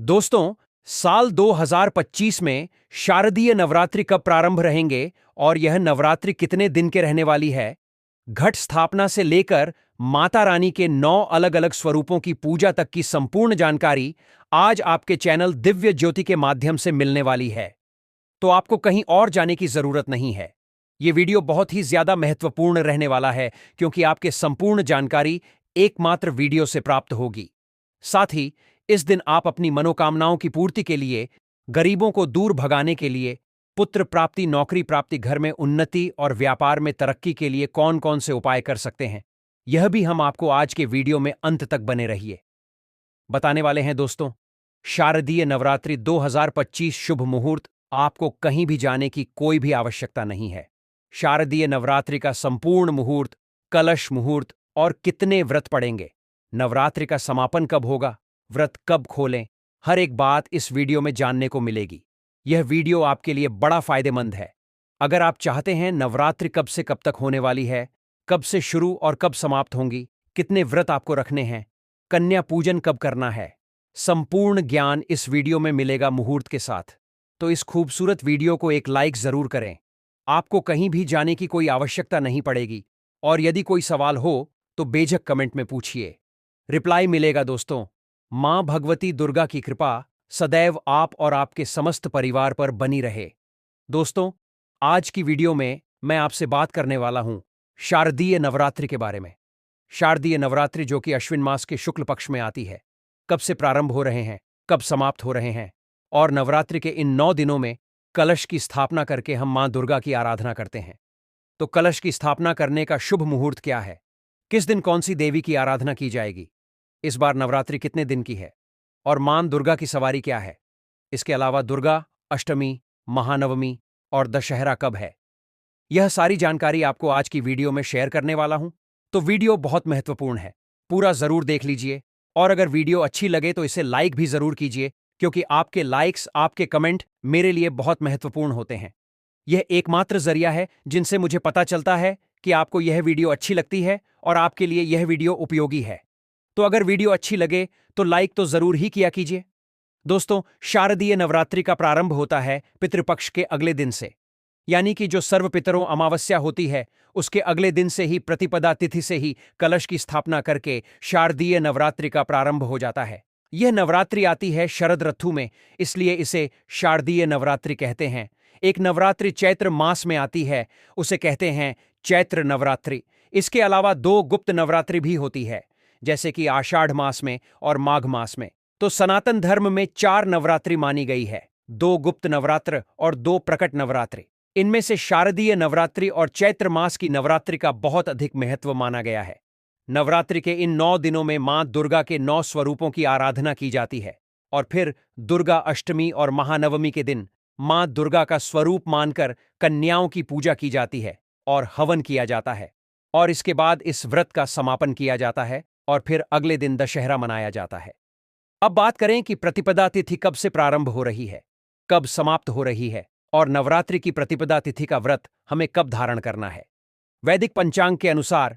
दोस्तों, साल 2025 में शारदीय नवरात्रि कब प्रारंभ रहेंगे और यह नवरात्रि कितने दिन के रहने वाली है? घट स्थापना से लेकर माता रानी के 9 अलग-अलग स्वरूपों की पूजा तक की संपूर्ण जानकारी आज आपके चैनल दिव्य ज्योति के माध्यम से मिलने वाली है। तो आपको कहीं और जाने की जरूरत नहीं है। यह वीडियो बहुत ही ज्यादा महत्वपूर्ण रहने वाला है क्योंकि आपके संपूर्ण जानकारी एकमात्र वीडियो से प्राप्त होगी। साथ ही इस दिन आप अपनी मनोकामनाओं की पूर्ति के लिए, गरीबों को दूर भगाने के लिए, पुत्र प्राप्ति, नौकरी प्राप्ति, घर में उन्नति और व्यापार में तरक्की के लिए कौन कौन से उपाय कर सकते हैं, यह भी हम आपको आज के वीडियो में अंत तक बने रहिए बताने वाले हैं। दोस्तों, शारदीय नवरात्रि 2025 शुभ मुहूर्त। आपको कहीं भी जाने की कोई भी आवश्यकता नहीं है। शारदीय नवरात्रि का संपूर्ण मुहूर्त, कलश मुहूर्त और कितने व्रत पड़ेंगे, नवरात्रि का समापन कब होगा, व्रत कब खोलें, हर एक बात इस वीडियो में जानने को मिलेगी। यह वीडियो आपके लिए बड़ा फायदेमंद है। अगर आप चाहते हैं नवरात्रि कब से कब तक होने वाली है, कब से शुरू और कब समाप्त होंगी, कितने व्रत आपको रखने हैं, कन्या पूजन कब करना है, संपूर्ण ज्ञान इस वीडियो में मिलेगा मुहूर्त के साथ। तो इस खूबसूरत वीडियो को एक लाइक जरूर करें। आपको कहीं भी जाने की कोई आवश्यकता नहीं पड़ेगी और यदि कोई सवाल हो तो बेझिझक कमेंट में पूछिए, रिप्लाई मिलेगा। दोस्तों, मां भगवती दुर्गा की कृपा सदैव आप और आपके समस्त परिवार पर बनी रहे। दोस्तों, आज की वीडियो में मैं आपसे बात करने वाला हूं शारदीय नवरात्रि के बारे में। शारदीय नवरात्रि जो कि अश्विन मास के शुक्ल पक्ष में आती है, कब से प्रारंभ हो रहे हैं, कब समाप्त हो रहे हैं, और नवरात्रि के इन 9 दिनों में कलश की स्थापना करके हम मां दुर्गा की आराधना करते हैं। तो कलश की स्थापना करने का शुभ मुहूर्त क्या है, किस दिन कौन सी देवी की आराधना की जाएगी, इस बार नवरात्रि कितने दिन की है और मां दुर्गा की सवारी क्या है, इसके अलावा दुर्गा अष्टमी, महानवमी और दशहरा कब है, यह सारी जानकारी आपको आज की वीडियो में शेयर करने वाला हूं। तो वीडियो बहुत महत्वपूर्ण है, पूरा जरूर देख लीजिए। और अगर वीडियो अच्छी लगे तो इसे लाइक भी जरूर कीजिए क्योंकि आपके लाइक्स, आपके कमेंट मेरे लिए बहुत महत्वपूर्ण होते हैं। यह एकमात्र जरिया है जिनसे मुझे पता चलता है कि आपको यह वीडियो अच्छी लगती है और आपके लिए यह वीडियो उपयोगी है। तो अगर वीडियो अच्छी लगे तो लाइक तो जरूर ही किया कीजिए। दोस्तों, शारदीय नवरात्रि का प्रारंभ होता है पितृपक्ष के अगले दिन से, यानी कि जो सर्व पितरों अमावस्या होती है उसके अगले दिन से ही, प्रतिपदा तिथि से ही कलश की स्थापना करके शारदीय नवरात्रि का प्रारंभ हो जाता है। यह नवरात्रि आती है शरद ऋतु में, इसलिए इसे शारदीय नवरात्रि कहते हैं। एक नवरात्रि चैत्र मास में आती है, उसे कहते हैं चैत्र नवरात्रि। इसके अलावा 2 गुप्त नवरात्रि भी होती है, जैसे कि आषाढ़ मास में और माघ मास में। तो सनातन धर्म में 4 नवरात्रि मानी गई है, 2 गुप्त नवरात्र और 2 प्रकट नवरात्रि। इनमें से शारदीय नवरात्रि और चैत्र मास की नवरात्रि का बहुत अधिक महत्व माना गया है। नवरात्रि के इन 9 दिनों में मां दुर्गा के 9 स्वरूपों की आराधना की जाती है और फिर दुर्गा अष्टमी और महानवमी के दिन मां दुर्गा का स्वरूप मानकर कन्याओं की पूजा की जाती है और हवन किया जाता है, और इसके बाद इस व्रत का समापन किया जाता है और फिर अगले दिन दशहरा मनाया जाता है। अब बात करें कि प्रतिपदा तिथि कब से प्रारंभ हो रही है, कब समाप्त हो रही है और नवरात्रि की प्रतिपदा तिथि का व्रत हमें कब धारण करना है। वैदिक पंचांग के अनुसार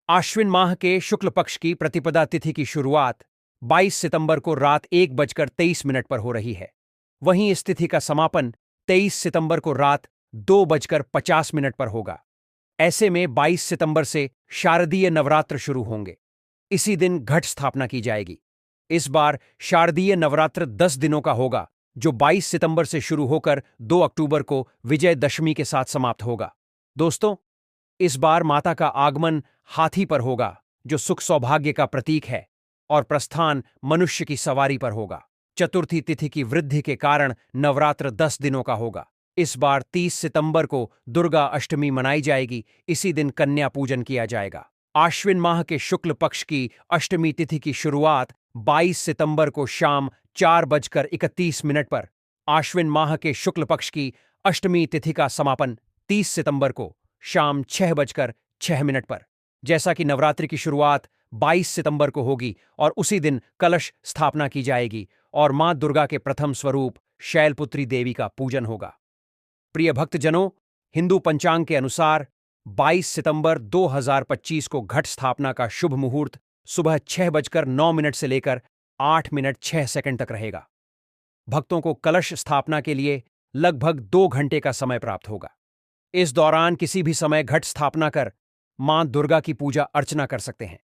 आश्विन माह के शुक्ल पक्ष की प्रतिपदा तिथि की शुरुआत 22 सितंबर को रात 1:23 पर हो रही है। वहीं इस तिथि का समापन 23 सितंबर को रात 2:50 पर होगा। ऐसे में 22 सितंबर से शारदीय नवरात्र शुरू होंगे। इसी दिन घट स्थापना की जाएगी। इस बार शारदीय नवरात्र 10 दिनों का होगा, जो 22 सितंबर से शुरू होकर 2 अक्टूबर को विजयदशमी के साथ समाप्त होगा। दोस्तों, इस बार माता का आगमन हाथी पर होगा, जो सुख सौभाग्य का प्रतीक है, और प्रस्थान मनुष्य की सवारी पर होगा। चतुर्थी तिथि की वृद्धि के कारण नवरात्र 10 दिनों का होगा। इस बार 30 सितंबर को दुर्गा अष्टमी मनाई जाएगी। इसी दिन कन्या पूजन किया जाएगा। आश्विन माह के शुक्ल पक्ष की अष्टमी तिथि की शुरुआत 22 सितंबर को शाम 4:31 पर, आश्विन माह के शुक्ल पक्ष की अष्टमी तिथि का समापन 30 सितंबर को शाम 6:06 पर। जैसा कि नवरात्रि की शुरुआत 22 सितंबर को होगी और उसी दिन कलश स्थापना की जाएगी और मां दुर्गा के प्रथम स्वरूप शैलपुत्री देवी का पूजन होगा। प्रिय भक्तजनों, हिंदू पंचांग के अनुसार 22 सितंबर 2025 को घट स्थापना का शुभ मुहूर्त सुबह 6:09 से लेकर 8:06 तक रहेगा। भक्तों को कलश स्थापना के लिए लगभग 2 घंटे का समय प्राप्त होगा। इस दौरान किसी भी समय घट स्थापना कर मां दुर्गा की पूजा अर्चना कर सकते हैं।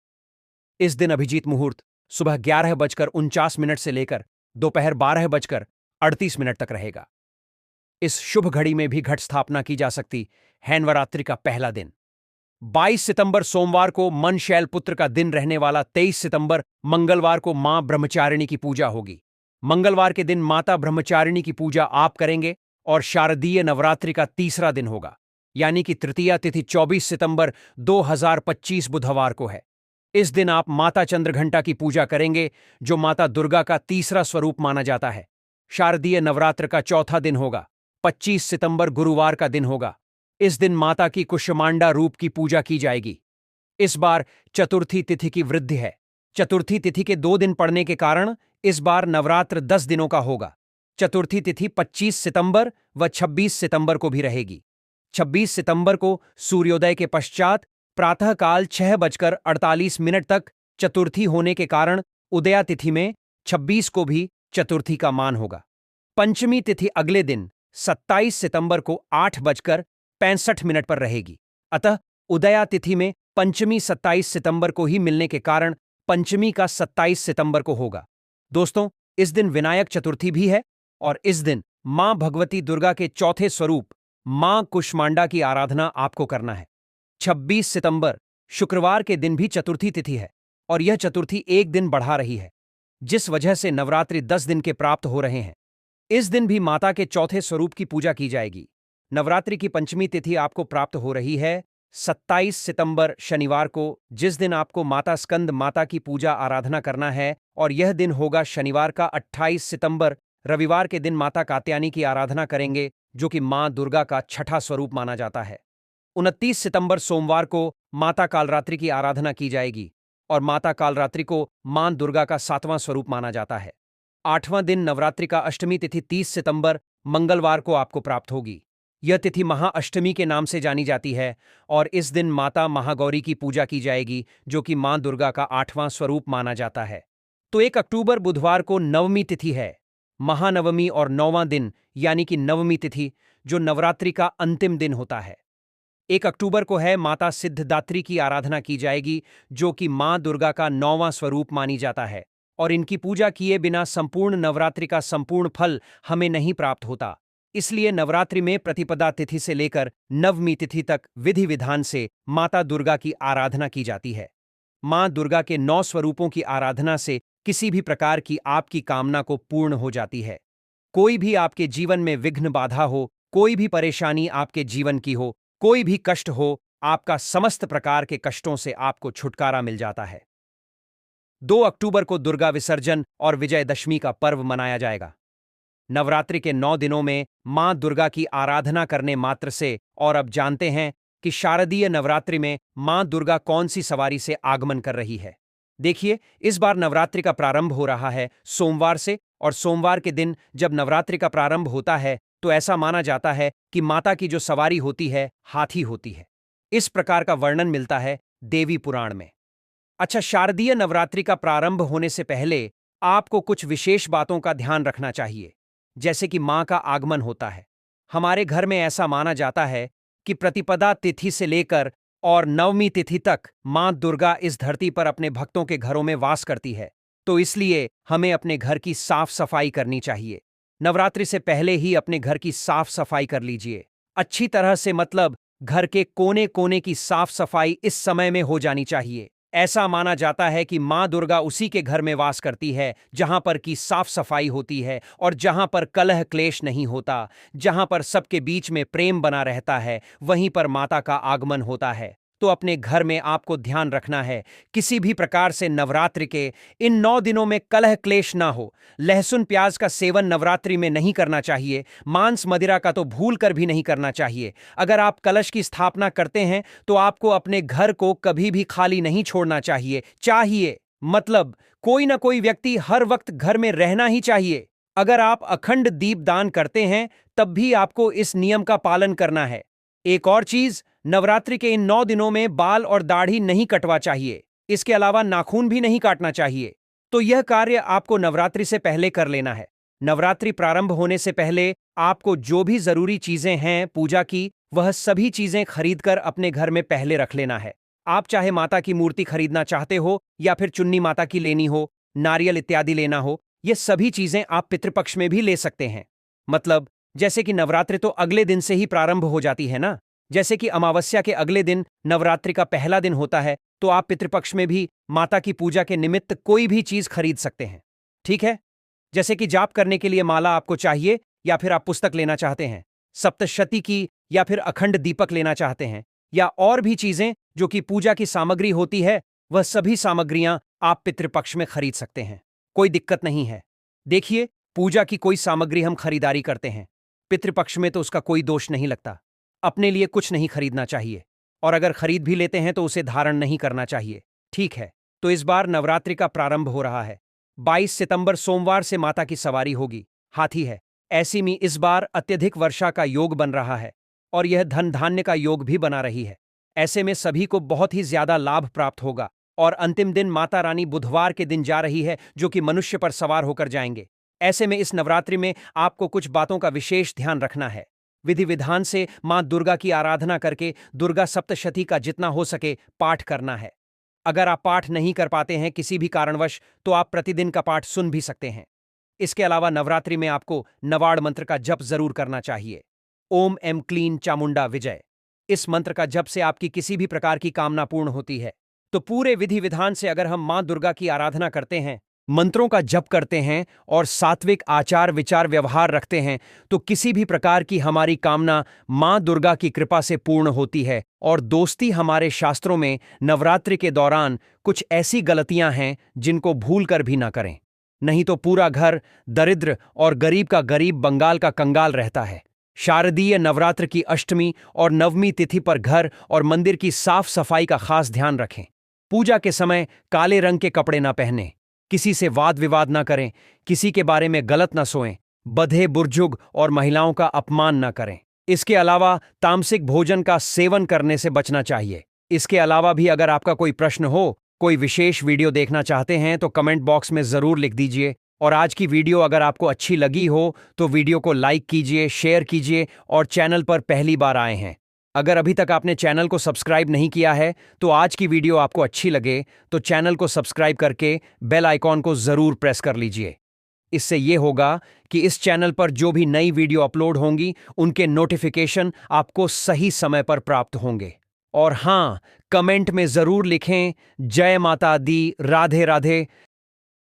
इस दिन अभिजीत मुहूर्त सुबह 11:49 से लेकर दोपहर 12:38 तक रहेगा। इस शुभ घड़ी में भी घट स्थापना की जा सकती है। नवरात्रि का पहला दिन 22 सितंबर सोमवार को मन शैल पुत्र का दिन रहने वाला 23 सितंबर मंगलवार को मां ब्रह्मचारिणी की पूजा होगी। मंगलवार के दिन माता ब्रह्मचारिणी की पूजा आप करेंगे और शारदीय नवरात्रि का तीसरा दिन होगा, यानी कि तृतीया तिथि 24 सितंबर 2025 बुधवार को है। इस दिन आप माता चंद्रघंटा की पूजा करेंगे, जो माता दुर्गा का तीसरा स्वरूप माना जाता है। शारदीय नवरात्र का चौथा दिन होगा, 25 सितंबर गुरुवार का दिन होगा। इस दिन माता की कुष्मांडा रूप की पूजा की जाएगी। इस बार चतुर्थी तिथि की वृद्धि है। चतुर्थी तिथि के 2 दिन पड़ने के कारण इस बार नवरात्र 10 दिनों का होगा। चतुर्थी तिथि 25 सितंबर व 26 सितंबर को भी रहेगी। 26 सितंबर को सूर्योदय के पश्चात प्रातःकाल 6:48 तक चतुर्थी होने के कारण उदया तिथि में 26 को भी चतुर्थी का मान होगा। पंचमी तिथि अगले दिन 27 सितंबर को 8:65 पर रहेगी। अतः उदया तिथि में पंचमी 27 सितंबर को ही मिलने के कारण पंचमी का 27 सितंबर को होगा। दोस्तों, इस दिन विनायक चतुर्थी भी है और इस दिन मां भगवती दुर्गा के चौथे स्वरूप मां कुष्मांडा की आराधना आपको करना है। 26 सितंबर शुक्रवार के दिन भी चतुर्थी तिथि है और यह चतुर्थी एक दिन बढ़ा रही है, जिस वजह से नवरात्रि 10 दिन के प्राप्त हो रहे हैं। इस दिन भी माता के चौथे स्वरूप की पूजा की जाएगी। नवरात्रि की पंचमी तिथि आपको प्राप्त हो रही है 27 सितंबर शनिवार को, जिस दिन आपको माता स्कंद माता की पूजा आराधना करना है, और यह दिन होगा शनिवार का 28 सितंबर। रविवार के दिन माता कात्यायनी की आराधना करेंगे, जो कि मां दुर्गा का छठा स्वरूप माना जाता है। 29 सितंबर सोमवार को माता कालरात्रि की आराधना की जाएगी और माता कालरात्रि को मां दुर्गा का 7वां स्वरूप माना जाता है। 8वां दिन नवरात्रि का अष्टमी तिथि 30 सितंबर मंगलवार को आपको प्राप्त होगी। यह तिथि महाअष्टमी के नाम से जानी जाती है और इस दिन माता महागौरी की पूजा की जाएगी, जो कि मां दुर्गा का 8वां स्वरूप माना जाता है। तो 1 अक्टूबर बुधवार को नवमी तिथि है। महानवमी और 9वां दिन यानी कि नवमी तिथि, जो नवरात्रि का अंतिम दिन होता है। 1 अक्टूबर को है माता सिद्धिदात्री की आराधना की जाएगी, जो कि मां दुर्गा का 9वां स्वरूप मानी जाता है, और इनकी पूजा किए बिना संपूर्ण नवरात्रि का संपूर्ण फल हमें नहीं प्राप्त होता। इसलिए नवरात्रि में प्रतिपदा तिथि से लेकर नवमी तिथि तक विधि विधान से माता दुर्गा की आराधना की जाती है। मां दुर्गा के 9 स्वरूपों की आराधना से किसी भी प्रकार की आपकी कामना को पूर्ण हो जाती है। कोई भी आपके जीवन में विघ्न बाधा हो, कोई भी परेशानी आपके जीवन की हो, कोई भी कष्ट हो, आपका समस्त प्रकार के कष्टों से आपको छुटकारा मिल जाता है। 2 अक्टूबर को दुर्गा विसर्जन और विजयदशमी का पर्व मनाया जाएगा। नवरात्रि के 9 दिनों में मां दुर्गा की आराधना करने मात्र से, और अब जानते हैं कि शारदीय नवरात्रि में मां दुर्गा कौन सी सवारी से आगमन कर रही है। देखिए, इस बार नवरात्रि का प्रारंभ हो रहा है सोमवार से, और सोमवार के दिन जब नवरात्रि का प्रारंभ होता है तो ऐसा माना जाता है कि माता की जो सवारी होती है हाथी होती है। इस प्रकार का वर्णन मिलता है देवी पुराण में। अच्छा, शारदीय नवरात्रि का प्रारंभ होने से पहले आपको कुछ विशेष बातों का ध्यान रखना चाहिए, जैसे कि मां का आगमन होता है। हमारे घर में ऐसा माना जाता है कि प्रतिपदा तिथि से लेकर और नवमी तिथि तक मां दुर्गा इस धरती पर अपने भक्तों के घरों में वास करती है, तो इसलिए हमें अपने घर की साफ सफाई करनी चाहिए। नवरात्रि से पहले ही अपने घर की साफ सफाई कर लीजिए अच्छी तरह से, मतलब घर के कोने कोने की साफ सफाई इस समय में हो जानी चाहिए। ऐसा माना जाता है कि मां दुर्गा उसी के घर में वास करती है जहां पर की साफ सफाई होती है और जहां पर कलह क्लेश नहीं होता, जहां पर सबके बीच में प्रेम बना रहता है, वहीं पर माता का आगमन होता है। तो अपने घर में आपको ध्यान रखना है किसी भी प्रकार से नवरात्रि के इन 9 दिनों में कलह क्लेश ना हो। लहसुन प्याज का सेवन नवरात्रि में नहीं करना चाहिए। मांस मदिरा का तो भूल कर भी नहीं करना चाहिए। अगर आप कलश की स्थापना करते हैं तो आपको अपने घर को कभी भी खाली नहीं छोड़ना चाहिए, मतलब कोई ना कोई व्यक्ति हर वक्त घर में रहना ही चाहिए। अगर आप अखंड दीप दान करते हैं तब भी आपको इस नियम का पालन करना है। एक और चीज, नवरात्रि के इन 9 दिनों में बाल और दाढ़ी नहीं कटवा चाहिए। इसके अलावा नाखून भी नहीं काटना चाहिए। तो यह कार्य आपको नवरात्रि से पहले कर लेना है। नवरात्रि प्रारंभ होने से पहले आपको जो भी जरूरी चीजें हैं पूजा की, वह सभी चीजें खरीदकर अपने घर में पहले रख लेना है। आप चाहे माता की मूर्ति खरीदना चाहते हो या फिर चुन्नी माता की लेनी हो, नारियल इत्यादि लेना हो, ये सभी चीजें आप पितृपक्ष में भी ले सकते हैं। मतलब जैसे कि नवरात्रि तो अगले दिन से ही प्रारंभ हो जाती है ना, जैसे कि अमावस्या के अगले दिन नवरात्रि का पहला दिन होता है, तो आप पितृपक्ष में भी माता की पूजा के निमित्त कोई भी चीज खरीद सकते हैं। ठीक है? जैसे कि जाप करने के लिए माला आपको चाहिए, या फिर आप पुस्तक लेना चाहते हैं, सप्तशती की या फिर अखंड दीपक लेना चाहते हैं, या और भी चीजें जो कि पूजा की सामग्री होती है, वह सभी सामग्रियां आप पितृपक्ष में खरीद सकते हैं। कोई दिक्कत नहीं है। देखिए, पूजा की कोई सामग्री हम खरीदारी करते हैं, पितृपक्ष में तो उसका कोई दोष नहीं लगता। अपने लिए कुछ नहीं खरीदना चाहिए, और अगर खरीद भी लेते हैं तो उसे धारण नहीं करना चाहिए। ठीक है? तो इस बार नवरात्रि का प्रारंभ हो रहा है। 22 सितंबर सोमवार से माता की सवारी होगी। हाथी है। ऐसी में इस बार अत्यधिक वर्षा का योग बन रहा है, और यह धन धान्य का योग भी बना रही है। ऐसे में सभी को बहुत ही ज्यादा लाभ प्राप्त होगा, और अंतिम दिन माता रानी बुधवार के दिन जा रही है, जो कि मनुष्य पर सवार होकर जाएंगे। ऐसे में इस नवरात्रि में आपको कुछ बातों का विशेष ध्यान रखना है। विधि विधान से मां दुर्गा की आराधना करके दुर्गा सप्तशती का जितना हो सके पाठ करना है। अगर आप पाठ नहीं कर पाते हैं किसी भी कारणवश, तो आप प्रतिदिन का पाठ सुन भी सकते हैं। इसके अलावा नवरात्रि में आपको नवाड़ मंत्र का जप जरूर करना चाहिए। ओम एम क्लीन चामुंडा विजय। इस मंत्र का जप से आपकी किसी भी प्रकार की कामना पूर्ण होती है। तो पूरे विधि विधान से अगर हम मां दुर्गा की आराधना करते हैं, मंत्रों का जप करते हैं और सात्विक आचार विचार व्यवहार रखते हैं, तो किसी भी प्रकार की हमारी कामना मां दुर्गा की कृपा से पूर्ण होती है। और दोस्ती, हमारे शास्त्रों में नवरात्रि के दौरान कुछ ऐसी गलतियां हैं जिनको भूल कर भी ना करें, नहीं तो पूरा घर दरिद्र और गरीब का गरीब बंगाल का कंगाल रहता है। शारदीय नवरात्र की अष्टमी और नवमी तिथि पर घर और मंदिर की साफ सफाई का खास ध्यान रखें। पूजा के समय काले रंग के कपड़े ना पहनें, किसी से वाद विवाद ना करें, किसी के बारे में गलत ना सोएं, बधे बुर्जुग और महिलाओं का अपमान ना करें। इसके अलावा तामसिक भोजन का सेवन करने से बचना चाहिए। इसके अलावा भी अगर आपका कोई प्रश्न हो, कोई विशेष वीडियो देखना चाहते हैं, तो कमेंट बॉक्स में जरूर लिख दीजिए। और आज की वीडियो अगर आपको अच्छी लगी हो तो वीडियो को लाइक कीजिए, शेयर कीजिए, और चैनल पर पहली बार आए हैं, अगर अभी तक आपने चैनल को सब्सक्राइब नहीं किया है, तो आज की वीडियो आपको अच्छी लगे तो चैनल को सब्सक्राइब करके बेल आइकॉन को जरूर प्रेस कर लीजिए। इससे यह होगा कि इस चैनल पर जो भी नई वीडियो अपलोड होंगी उनके नोटिफिकेशन आपको सही समय पर प्राप्त होंगे। और हां, कमेंट में जरूर लिखें जय माता दी, राधे राधे।